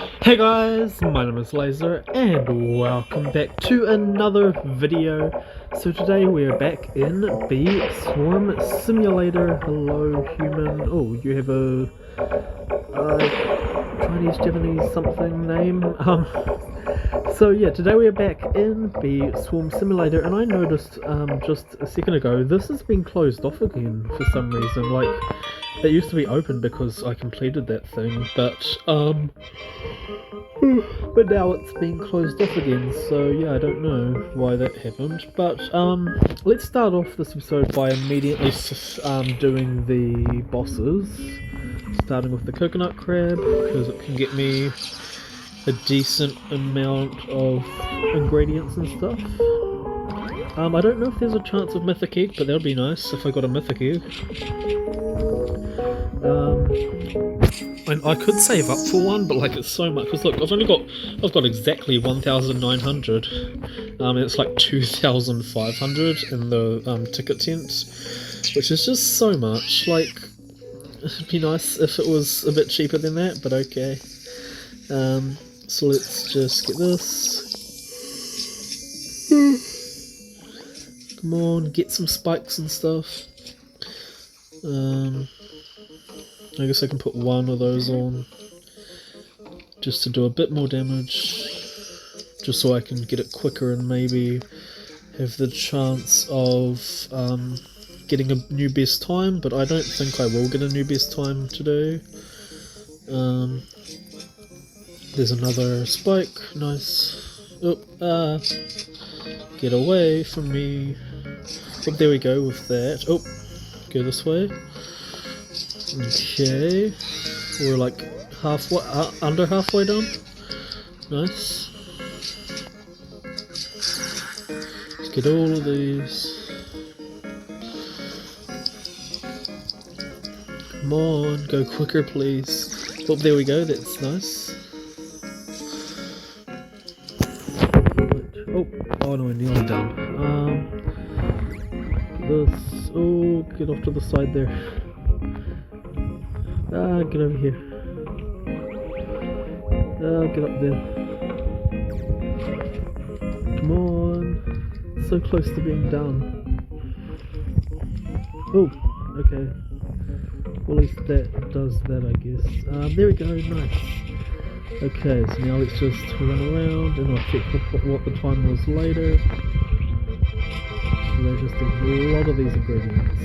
Hey guys, my name is Laser and welcome back to another video. So today we are back in the Swarm Simulator. Hello human. Oh, you have a Chinese, Japanese something name. So yeah, today we are back in the Swarm Simulator, and I noticed just a second ago this has been closed off again for some reason. Like, it used to be open because I completed that thing, but now it's been closed off again. So yeah, I don't know why that happened. But let's start off this episode by immediately doing the bosses. Starting with the coconut crab because it can get me a decent amount of ingredients and stuff. I don't know if there's a chance of mythic egg, but that would be nice if I got a mythic egg. I could save up for one, but like it's so much. Cause look, I've got exactly 1,900. And it's like 2,500 in the ticket tent, which is just so much. Like, it'd be nice if it was a bit cheaper than that, but okay. So let's just get this. Come on, get some spikes and stuff. I guess I can put one of those on just to do a bit more damage, just so I can get it quicker and maybe have the chance of getting a new best time, but I don't think I will get a new best time today. There's another spike, nice. Oh, get away from me. Oh, there we go with that. Oh, go this way. Okay, we're like halfway, under halfway done. Nice. Let's get all of these. Come on, go quicker please. Oh, there we go, that's nice. Oh no, we're nearly done. This, oh, get off to the side there. Get over here. Get up there. Come on. So close to being done. Oh, okay. Well, at least that does that, I guess. There we go, nice. Okay, so now let's just run around and I'll check what the time was later. So there's just a lot of these ingredients.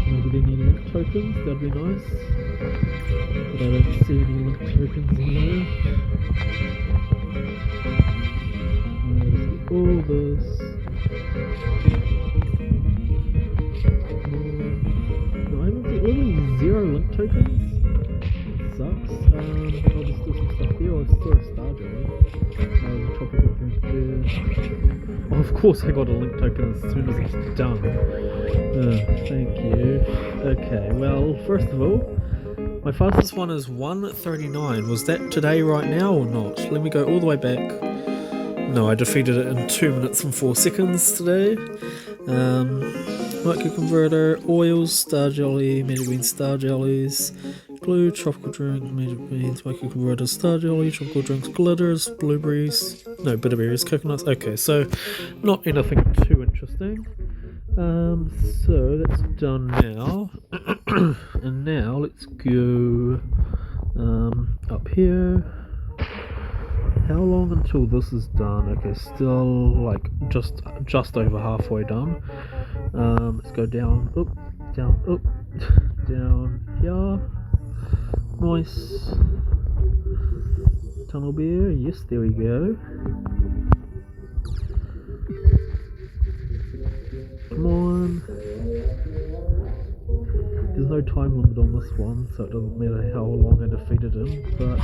Can I get any link tokens? That'd be nice. But I don't see any link tokens in there. Let's get all this. No, I haven't seen only 0 link tokens. Sucks. I'll just do some stuff here. I'll store a star jelly. There's a tropical drink there. Oh, of course I got a link token as soon as it's done. Thank you. Okay, well, first of all, my fastest one is 1:39. Was that today right now or not? Let me go all the way back. No, I defeated it in 2 minutes and 4 seconds today. Micro converter, oils, star jelly, magic bean star jellies, glue, tropical drink, magic beans, micro converter, star jelly, tropical drinks, glitters, blueberries, no, bitterberries, coconuts. Okay, so not anything too interesting. So that's done now. And now let's go up here. How long until this is done? Okay, still like just over halfway done. Let's go down, up, down, up, down here. Nice. Tunnel beer, yes, there we go. Come on. There's no time limit on this one, so it doesn't matter how long I defeated him, but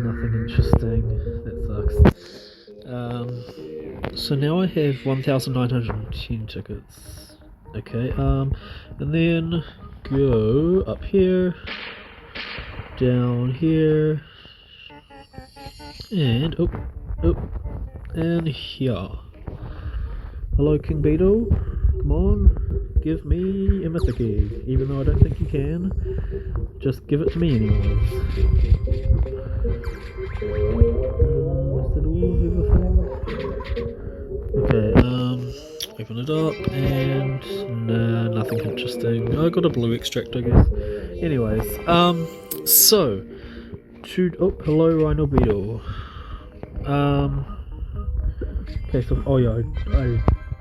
nothing interesting. That sucks. So now I have 1,910 tickets. Okay, and then go up here, down here, and and here. Hello, King Beetle. Come on, give me a mythic egg, even though I don't think you can. Just give it to me anyways. Is that all of everything? Okay, open it up, and nah, nothing interesting. I got a blue extract, I guess. Anyways, so, oh, hello Rhino Beetle. Okay, so, oh yeah, I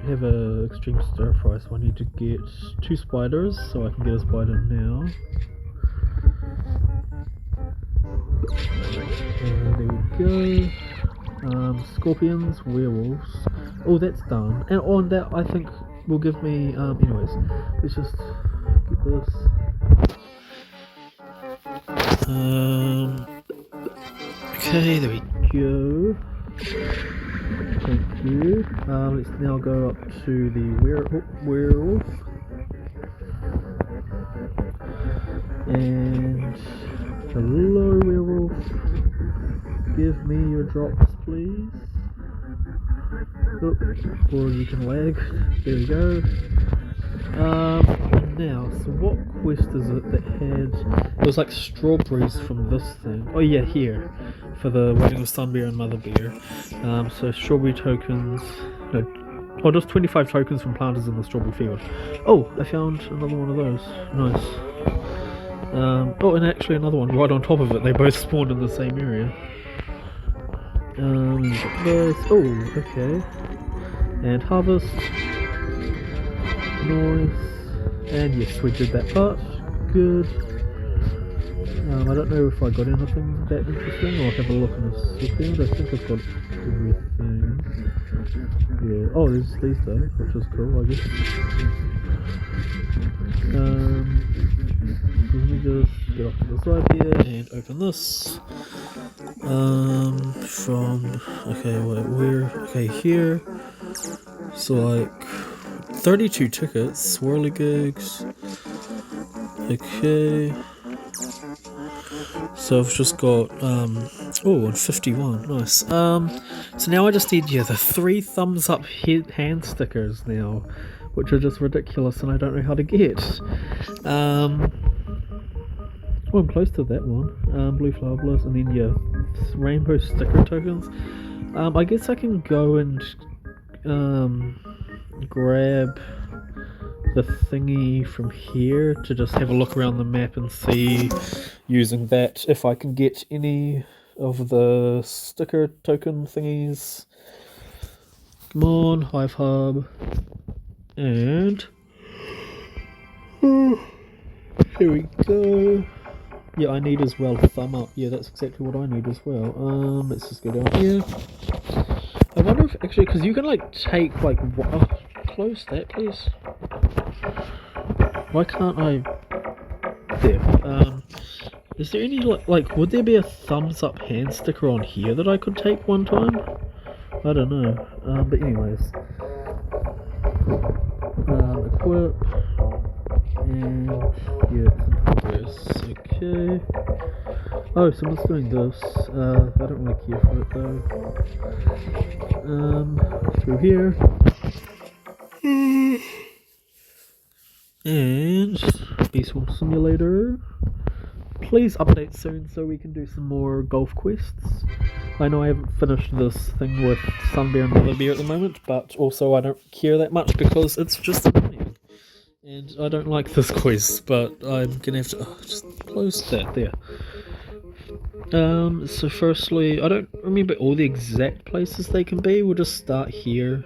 have a extreme stir fry, so I need to get 2 spiders, so I can get a spider now. There we go. Scorpions, werewolves. Oh, that's done. And on that, I think will give me. Anyways, let's just get this. Okay, there we go. Thank you. Let's now go up to the werewolf. And hello, werewolf. Give me your drops, please. Oh, or you can lag. There we go. Now, so what quest is it that had... It was like strawberries from this thing. Oh yeah, here. For the wedding of Sunbear and Motherbear. So strawberry tokens... No, oh, just 25 tokens from planters in the strawberry field. Oh, I found another one of those. Nice. Oh, and actually another one right on top of it. They both spawned in the same area. This. Oh, okay. And harvest. Nice. And yes, we did that part. Good. I don't know if I got anything that interesting. I'll have a look in a second. I think I've got everything. Yeah. Oh, there's these though, which is cool, I guess. Let me just get off to the side here and open this. Okay, where? Okay, here. So like 32 tickets, swirligigs. Okay. So I've just got oh, and 51, nice. So now I just need the 3 thumbs up hand stickers now, which are just ridiculous and I don't know how to get. Oh, I'm close to that one. Blue flower bliss, and then rainbow sticker tokens. I guess I can go and grab the thingy from here to just have a look around the map and see, using that, if I can get any of the sticker token thingies. Come on, Hive Hub. And here we go. Yeah, I need as well thumb up. Yeah, that's exactly what I need as well. Let's just go down here. I wonder if actually, because you can like take like close that, please. Why can't I? There. Is there any like? Would there be a thumbs up hand sticker on here that I could take one time? I don't know. But anyways, equip. And yeah, this. Okay. Oh, someone's doing this. I don't really care for it though. Through here. And Baseball Simulator. Please update soon so we can do some more golf quests. I know I haven't finished this thing with Sunbear and Motherbear at the moment, but also I don't care that much because it's just annoying. And I don't like this quest, but I'm gonna have to just close that there. So firstly, I don't remember all the exact places they can be. We'll just start here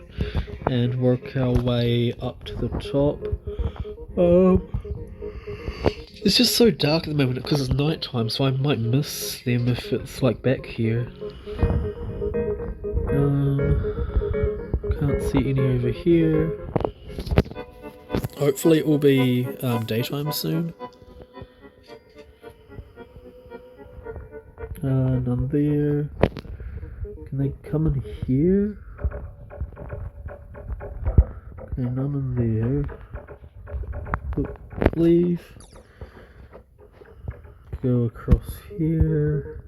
and work our way up to the top. It's just so dark at the moment because it's night time, so I might miss them if it's like back here. Can't see any over here. Hopefully it will be daytime soon. None there. Can they come in here? Okay, none in there. Oh, leave. Go across here.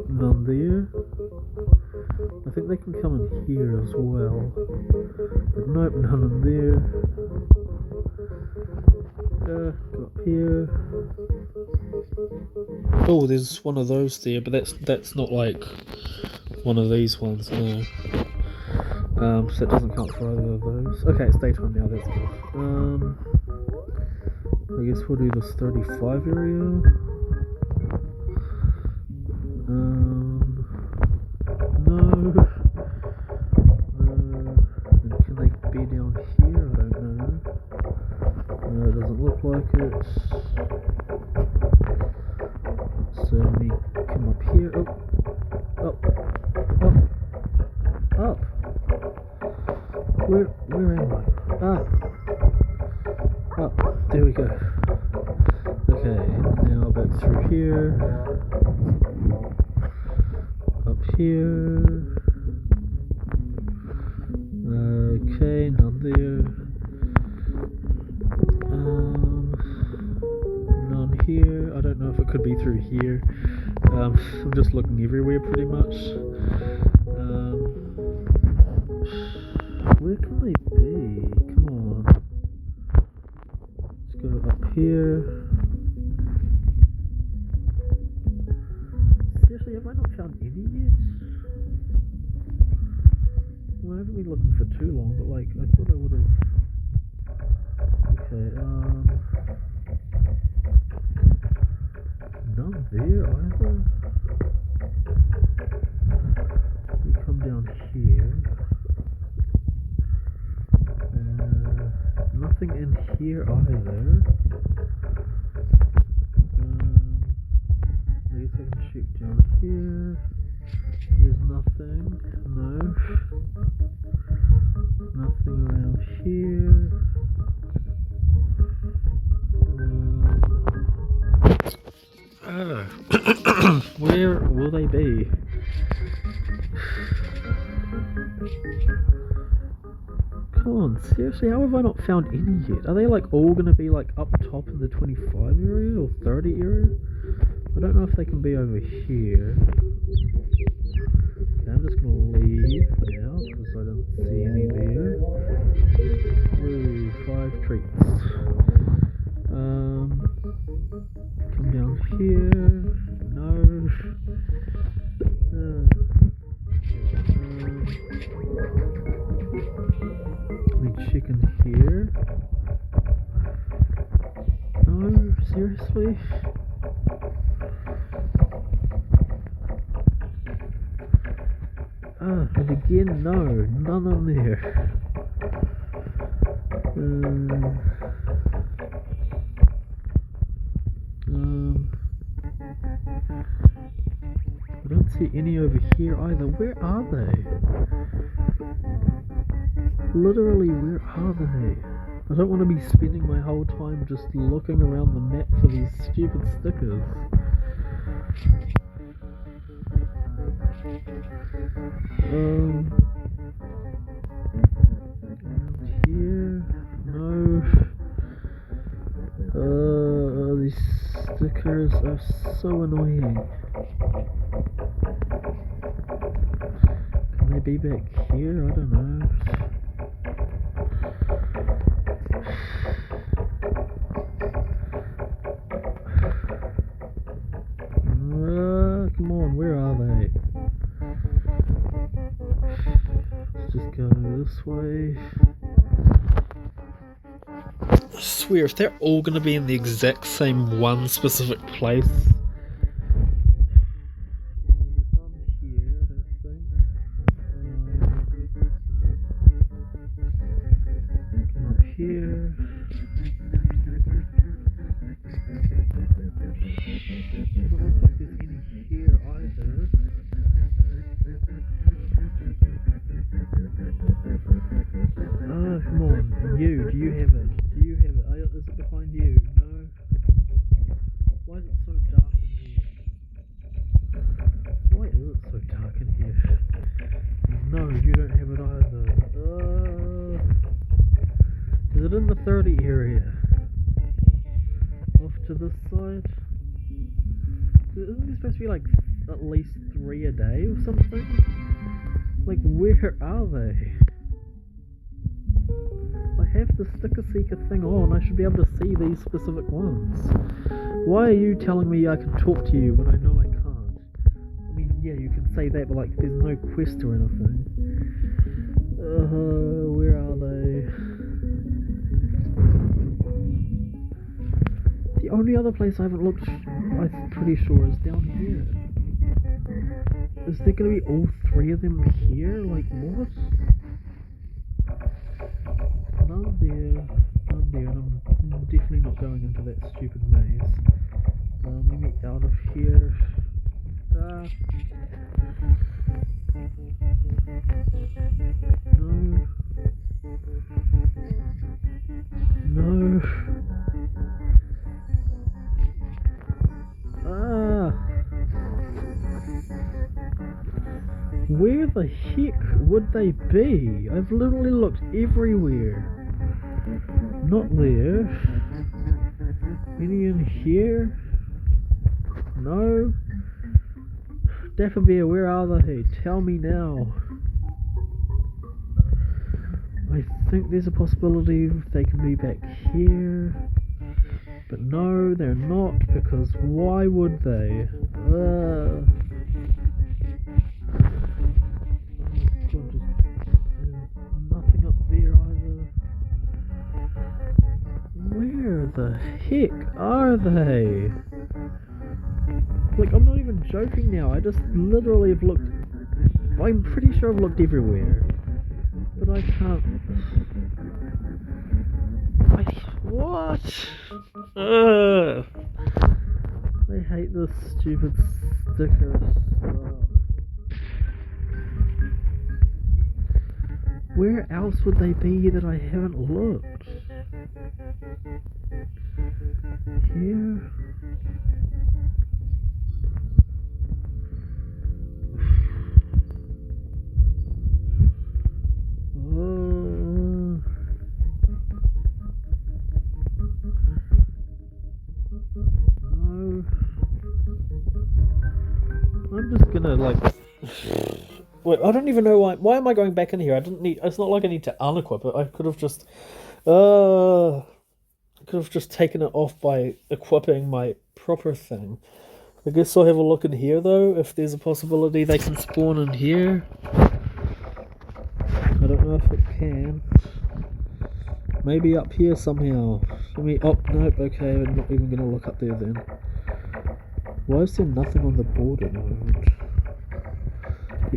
None there. I think they can come in here as well. But nope, none in there. Go up here. Oh, there's one of those there, but that's not like one of these ones, no. So it doesn't count for either of those. Okay, it's daytime now, that's good. I guess we'll do this 35 area. No. And can they be down here? I don't know. No, it doesn't look like it. So we come up here. Up. Where am I? Up. There we go. Okay, now back through here. Up here. Okay, none there. None here. I don't know if it could be through here. I'm just looking everywhere pretty much. Where can they be? Come on. Let's go up here. Seriously, have I not found any yet? Well, I haven't been looking for too long, but like, I thought I would have. Okay, none there either. We come down here. Nothing in here either. I guess I can shoot down here. There's nothing. No. Nothing around here. Where will they be? Come on, seriously, how have I not found any yet? Are they like all gonna be like up top in the 25 area or 30 area? I don't know if they can be over here. Okay, I'm just gonna leave now because I don't see any there. Ooh, 5 treats. Come down here. No. Chicken here. No, seriously? And again, no, none on there. I don't see any over here either. Where are they? Literally, where are they? I don't want to be spending my whole time just looking around the map for these stupid stickers. Here? No. These stickers are so annoying. Can they be back here? I don't know. Come on, where are they? Let's just go this way. I swear, if they're all going to be in the exact same one specific place. There's none here, I don't think. Come up here. Doesn't look like there's any here either. Oh, come on. You, do you have it? Do you have it? Is it behind you? No? Why is it so dark in here? Why is it so dark in here? No, you don't have it either. Is it in the 30 area? Off to this side? isn't there supposed to be like at least 3 a day or something? Like, where are they? I have the sticker seeker thing on, I should be able to see these specific ones. Why are you telling me I can talk to you when I know I can't? I mean, yeah, you can say that, but like, there's no quest or anything. Where are they? The only other place I haven't looked, I'm pretty sure, is down here. Is there gonna be all 3 of them here? Like, what? None there, and I'm definitely not going into that stupid maze. Let me out of here. No. No. Where the heck would they be? I've literally looked everywhere. Not there. Any in here? No. Dapper Bear, where are they? Tell me now. I think there's a possibility they can be back here. But no, they're not, because why would they? Nothing up there either. Where the heck are they? Like, I'm not even joking now, I just literally have looked. I'm pretty sure I've looked everywhere. But I can't. What? I hate this stupid sticker stuff. Where else would they be that I haven't looked? Here? I'm just gonna like. Wait, I don't even know why. Why am I going back in here? I didn't need. It's not like I need to unequip it. I could have just. Taken it off by equipping my proper thing. I guess I'll have a look in here though. If there's a possibility they can spawn in here. I don't know if it can. Maybe up here somehow. Let me. Oh nope. Okay, I'm not even gonna look up there then. Why is there nothing on the board at the moment?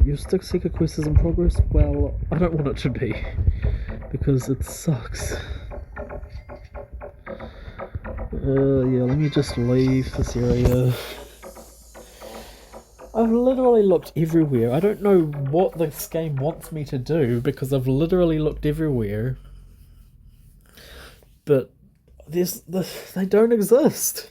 Your stick seeker quest is in progress? Well, I don't want it to be. Because it sucks. Yeah, let me just leave this area. I've literally looked everywhere. I don't know what this game wants me to do because I've literally looked everywhere. But they don't exist.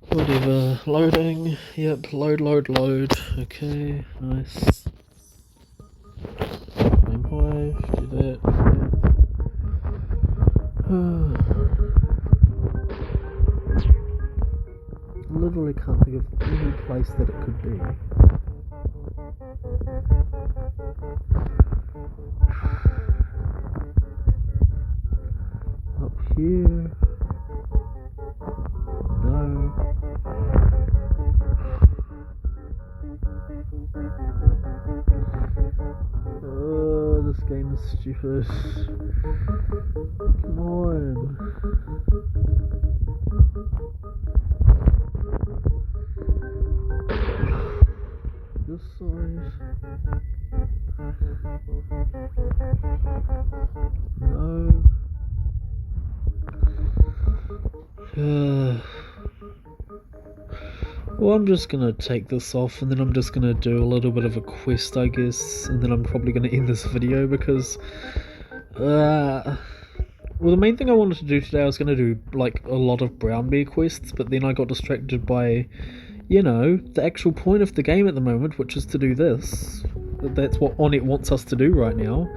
Whatever. Loading. Yep. Load. Okay. Nice. Aim high. Do that. Literally can't think of any place that it could be. Up here. No. This game is stupid. Come on. This side. No. Well, I'm just gonna take this off and then I'm just gonna do a little bit of a quest, I guess, and then I'm probably gonna end this video because well, the main thing I wanted to do today, I was gonna do like a lot of brown bear quests, but then I got distracted by, you know, the actual point of the game at the moment, which is to do this. That's what Onett wants us to do right now.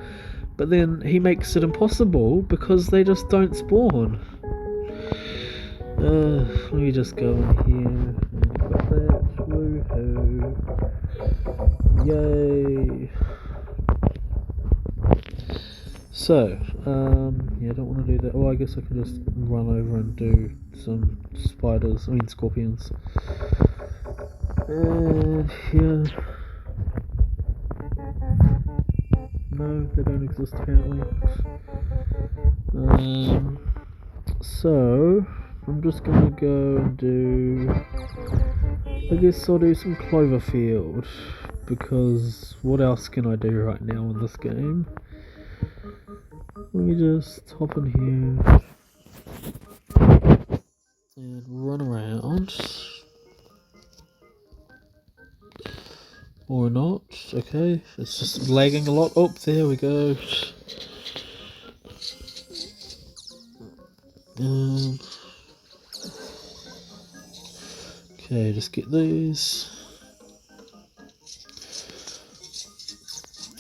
But then he makes it impossible because they just don't spawn. Let me just go in here and equip that. Woohoo! Yay! So, yeah, I don't want to do that. Oh, I guess I can just run over and do some scorpions. And here. No, they don't exist apparently. So, I'm just gonna go and do. I guess I'll do some Cloverfield. Because what else can I do right now in this game? Let me just hop in here and run around. Or not. Okay, it's just lagging a lot. Oh, there we go. Okay, just get these.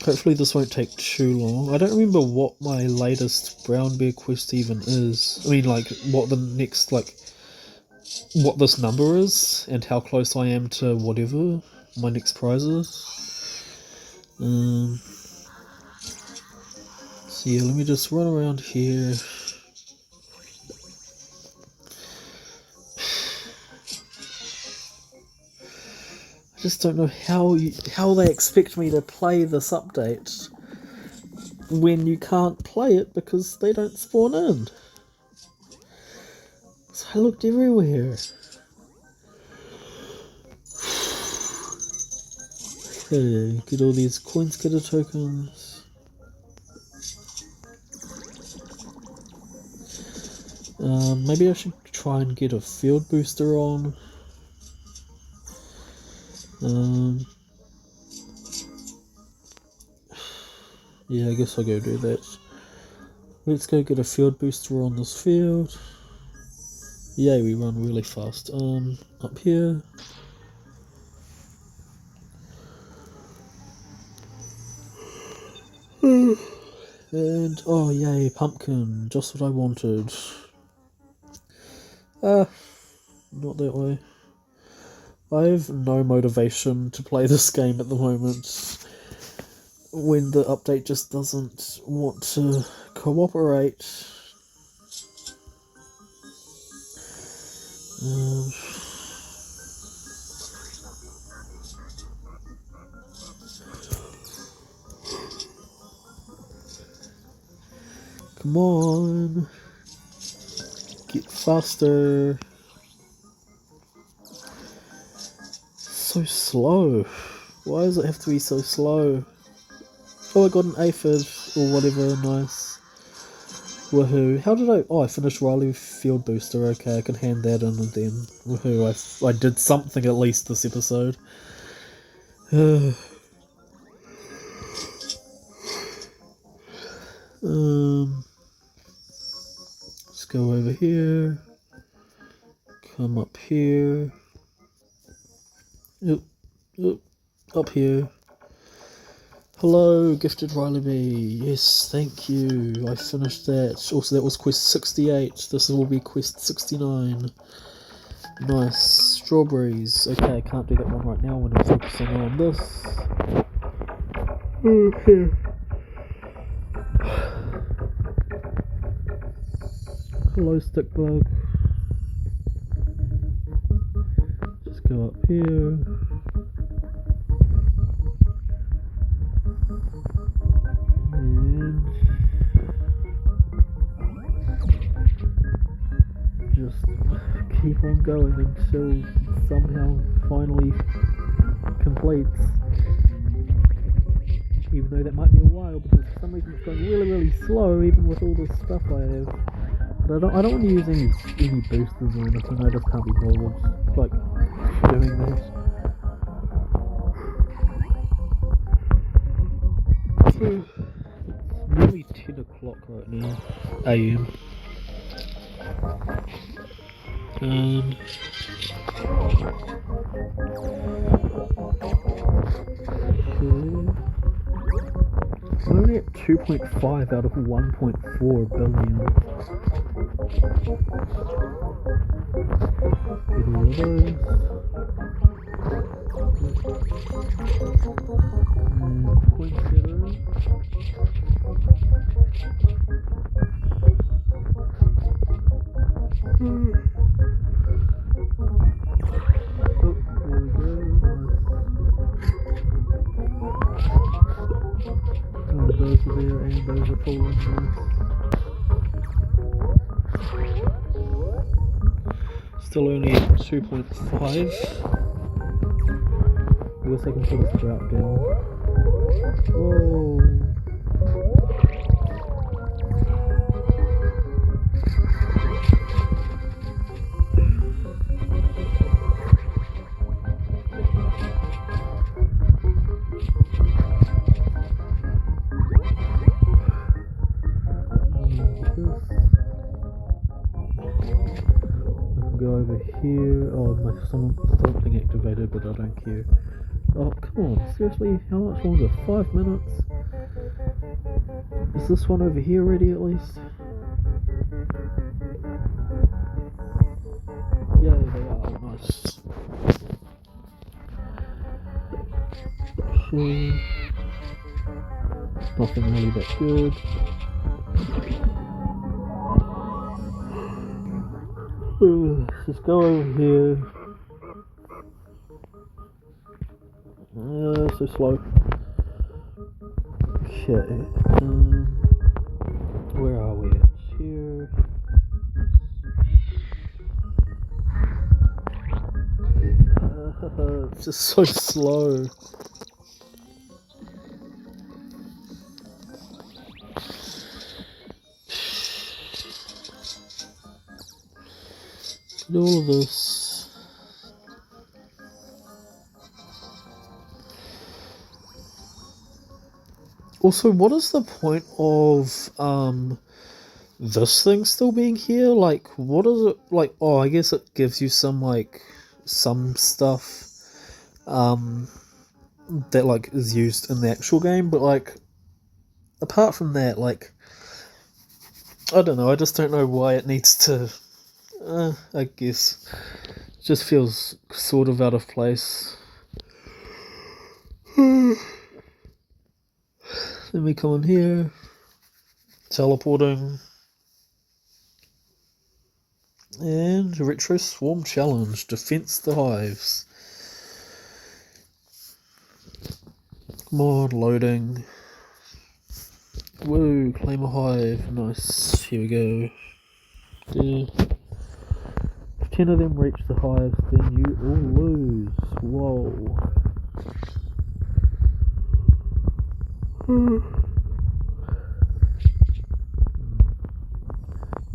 Hopefully this won't take too long. I don't remember what my latest brown bear quest even is. I mean, like, what the next, like, what this number is, and how close I am to whatever my next prize is. So yeah, let me just run around here. I just don't know how they expect me to play this update when you can't play it because they don't spawn in. So I looked everywhere. Okay, get all these Coinscatter tokens. Maybe I should try and get a field booster on. Yeah, I guess I'll go do that. Let's go get a field booster on this field. Yay, we run really fast. Up here. And, oh yay, pumpkin, just what I wanted. Not that way. I have no motivation to play this game at the moment when the update just doesn't want to cooperate. Come on, get faster. So slow. Why does it have to be so slow? Oh, I got an aphid or whatever. Nice. Woohoo. How did I... Oh, I finished Riley Field Booster. Okay, I can hand that in and then... Woohoo, I did something at least this episode. Let's go over here. Come up here. Up here. Hello, Gifted Riley B. Yes, thank you. I finished that. Also, that was quest 68. This will be quest 69. Nice. Strawberries. Okay, I can't do that one right now when I'm focusing on this. Okay. Hello, Stickbug. Just go up here. And just keep on going until somehow finally completes. Even though that might be a while, because for some reason it's going really, really slow, even with all the stuff I have. But I don't want to use any boosters or anything. I just can't be bothered, like, doing that. It's nearly 10 o'clock right now, AM. only at 2.5 out of 1.4 billion. Get all of those. And poinsettia. Those are there and those are full of this. Still only 2.5. I guess I can put a sprout down. Whoa. Go over here. Oh, my something activated, but I don't care. Oh, come on, seriously? How much longer? 5 minutes? Is this one over here ready at least? Yeah, they are. Nice. Nothing really that good. Let's just go over here. So slow. Okay. Where are we? It's here. It's just so slow. All of this. Also, what is the point of this thing still being here? Like, what is it like? Oh, I guess it gives you some stuff that like is used in the actual game, but like apart from that, like I don't know, I just don't know why it needs to I guess it just feels sort of out of place. Then we come in here, teleporting, and Retro Swarm Challenge, defense the hives. Come on, loading. Whoa, claim a hive, nice, here we go. Yeah. If 10 of them reach the hives, then you all lose. Whoa.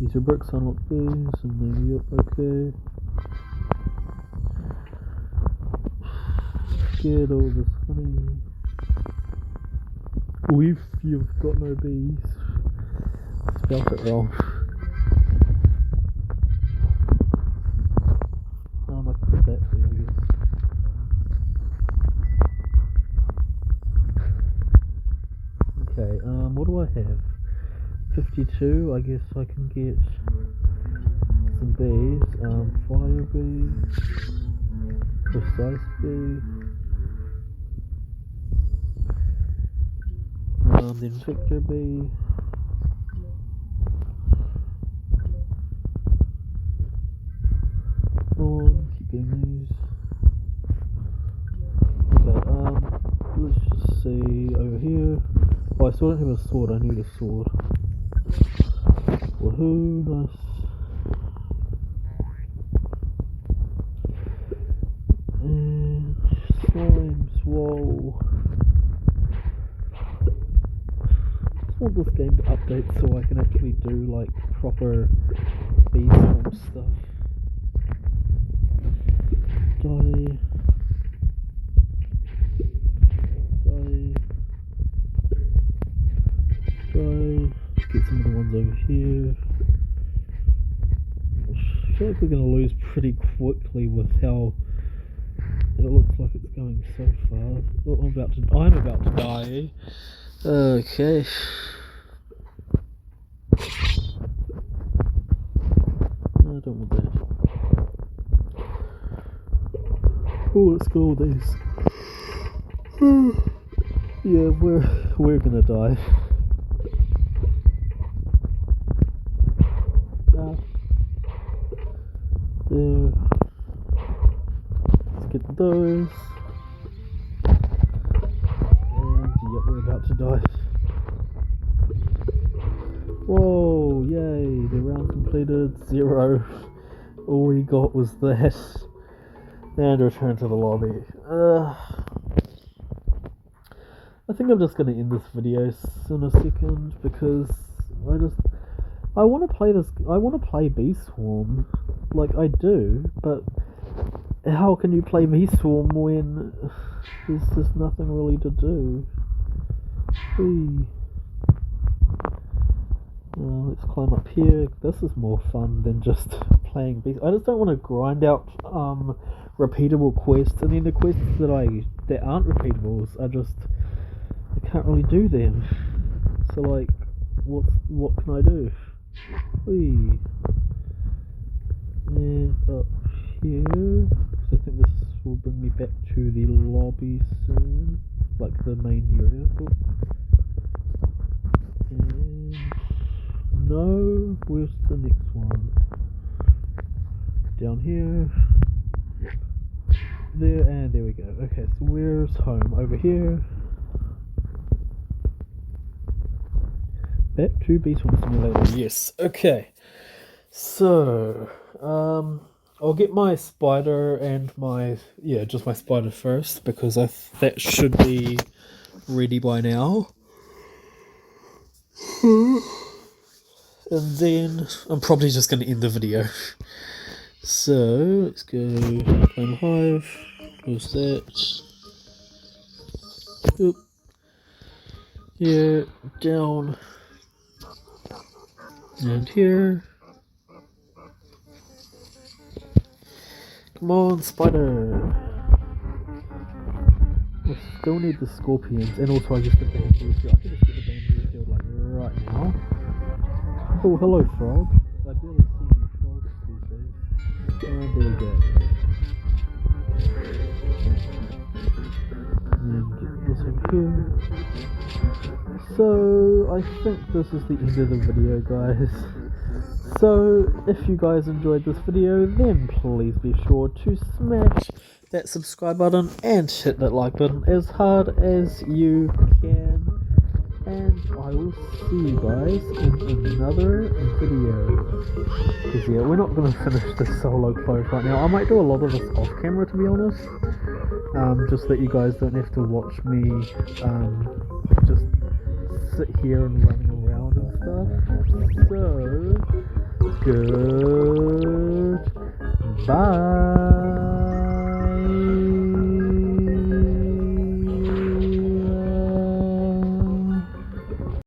Use your bricks, unlock these, and maybe you're okay. Get all this honey. Oh, you've got no bees. Spelled it wrong. I might put that there, I guess. Okay, what do I have? 52, I guess I can get some bees. Fire bee, precise bee, then Victor bee, keep getting these. Okay, let's just see over here. Oh, I still don't have a sword, I need a sword. Woohoo, nice. And slimes, whoa. I just want this game to update so I can actually do like proper bee swarm stuff. Die. Get some of the ones over here. I feel like we're going to lose pretty quickly with how it looks like it's going so far. Oh, I'm about to die. Okay. I don't want that. Oh, let's go with these. Yeah, we're gonna die. There. Let's get those. And yep, we're about to die. Whoa, yay, the round completed, 0. All we got was that. And return to the lobby. I think I'm just going to end this video in a second because I want to play this. I want to play Beast Swarm, like I do, but how can you play Beast Swarm when there's just nothing really to do? Let's climb up here. This is more fun than just playing Beast. I just don't want to grind out repeatable quests, and then the quests that aren't repeatables are just I can't really do them. So like, what can I do? Whee. And up here. So I think this will bring me back to the lobby soon, like the main area. And no, where's the next one? Down here. There, and there we go. Okay, so where's home? Over here. Back to Beast Swarm Simulator. Yes. Okay. So, I'll get my spider and just my spider first because that should be ready by now. And then I'm probably just going to end the video. So let's go Clone Hive. Close that. Oop. Here, down, and here. Come on, spider. We still need the scorpions, and also I just get the bamboo shield. I can just get the bamboo shield like right now. Oh, hello, frog. I barely see any frogs these days. And there we go. And get this over here. So, I think this is the end of the video, guys. So, if you guys enjoyed this video, then please be sure to smash that subscribe button and hit that like button as hard as you can. And I will see you guys in another video. Because yeah, we're not going to finish this solo close right now. I might do a lot of this off camera, to be honest. Just that you guys don't have to watch me just sit here and running around and stuff. So, goodbye.